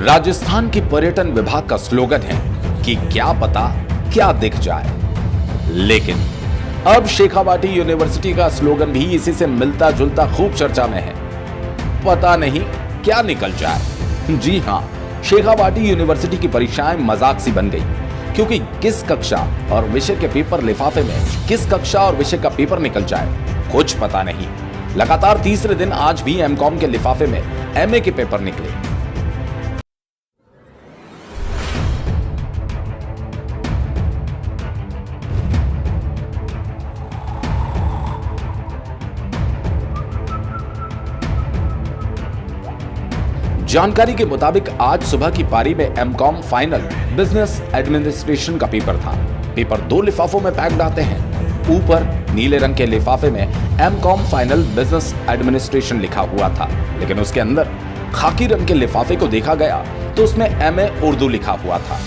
राजस्थान की पर्यटन विभाग का स्लोगन है कि क्या पता क्या दिख जाए, लेकिन अब शेखावाटी यूनिवर्सिटी का स्लोगन भी इसी से मिलता जुलता खूब चर्चा में है। पता नहीं क्या निकल जाए। जी हां, शेखावाटी यूनिवर्सिटी की परीक्षाएं मजाक सी बन गई, क्योंकि किस कक्षा और विषय के पेपर लिफाफे में किस कक्षा और विषय का पेपर निकल जाए कुछ पता नहीं। लगातार तीसरे दिन आज भी एमकॉम के लिफाफे में एमए के पेपर निकले। जानकारी के मुताबिक आज सुबह की पारी में एमकॉम फाइनल बिजनेस एडमिनिस्ट्रेशन का पेपर था। पेपर 2 लिफाफों में पैक्ड आते हैं। ऊपर नीले रंग के लिफाफे में एमकॉम फाइनल बिजनेस एडमिनिस्ट्रेशन लिखा हुआ था, लेकिन उसके अंदर खाकी रंग के लिफाफे को देखा गया तो उसमें एमए उर्दू लिखा हुआ था।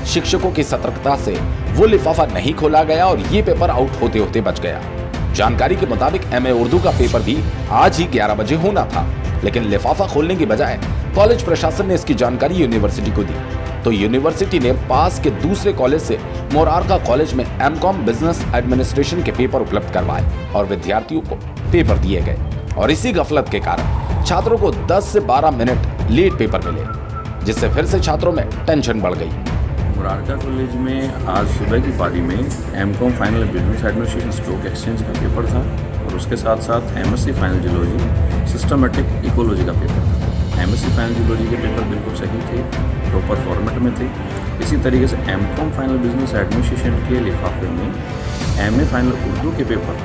शिक्षकों की सतर्कता से वो लिफाफा नहीं खोला गया और ये पेपर आउट होते होते बच गया। जानकारी के मुताबिक एमए उर्दू का पेपर भी आज ही 11 बजे होना था, लेकिन लिफाफा खोलने की बजाय कॉलेज प्रशासन ने इसकी जानकारी यूनिवर्सिटी को दी, तो यूनिवर्सिटी ने पास के दूसरे कॉलेज से मोरारका कॉलेज में एमकॉम बिजनेस एडमिनिस्ट्रेशन के पेपर उपलब्ध करवाए और विद्यार्थियों को पेपर दिए गए। और इसी गफलत के कारण छात्रों को 10 से 12 मिनट लेट पेपर मिले, जिससे फिर से छात्रों में टेंशन बढ़ गई। मोरारका कॉलेज में आज सुबह की पारी में MCom final business administration stock exchange का पेपर था और उसके साथ साथ MSc final geology systematic ecology का पेपर था। एमएससी फाइनल जियोलॉजी के पेपर बिल्कुल सही थे, प्रॉपर फॉर्मेट में थे। इसी तरीके से एमकॉम फाइनल बिजनेस एडमिनिस्ट्रेशन के लिफाफे में एमए फाइनल उर्दू के पेपर,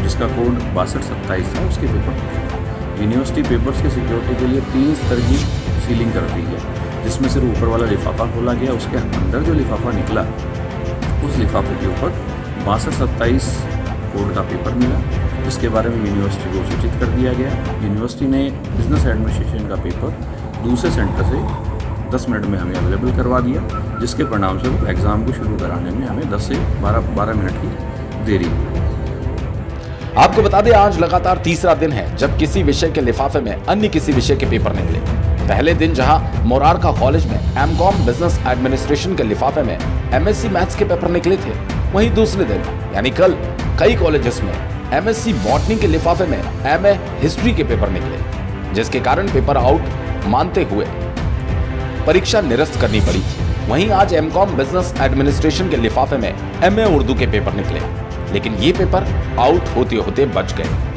जिसका कोड 6227 था, उसके पेपर थे। यूनिवर्सिटी पेपर्स की सिक्योरिटी के लिए 3 स्तर की सीलिंग कर दी है, जिसमें सिर्फ ऊपर वाला लिफाफा खोला गया। उसके अंदर जो लिफाफा निकला, उस लिफाफे के ऊपर 6227 कोड का पेपर मिला, जिसके बारे में यूनिवर्सिटी को सूचित कर दिया गया। यूनिवर्सिटी ने बिजनेस एडमिनिस्ट्रेशन का पेपर दूसरे सेंटर से 10 मिनट में हमें अवेलेबल करवा दिया, जिसके परिणाम स्वरूप एग्ज़ाम को शुरू कराने में हमें 10 से 12 मिनट की देरी हुई। आपको बता दें, आज लगातार तीसरा दिन है जब किसी विषय के लिफाफे में अन्य किसी विषय के पेपर निकले। पहले दिन जहां मोरारका कॉलेज में एमकॉम बिजनेस एडमिनिस्ट्रेशन के लिफाफे में एमएससी मैथ्स के पेपर निकले थे, वहीं दूसरे दिन यानी कल कई कॉलेजेस में एमएससी बॉटनी के लिफाफे में एमए हिस्ट्री के पेपर निकले, जिसके कारण पेपर आउट मानते हुए परीक्षा निरस्त करनी पड़ी। वहीं आज एमकॉम बिजनेस एडमिनिस्ट्रेशन के लिफाफे में एमए उर्दू के पेपर निकले, लेकिन ये पेपर आउट होते होते बच गए।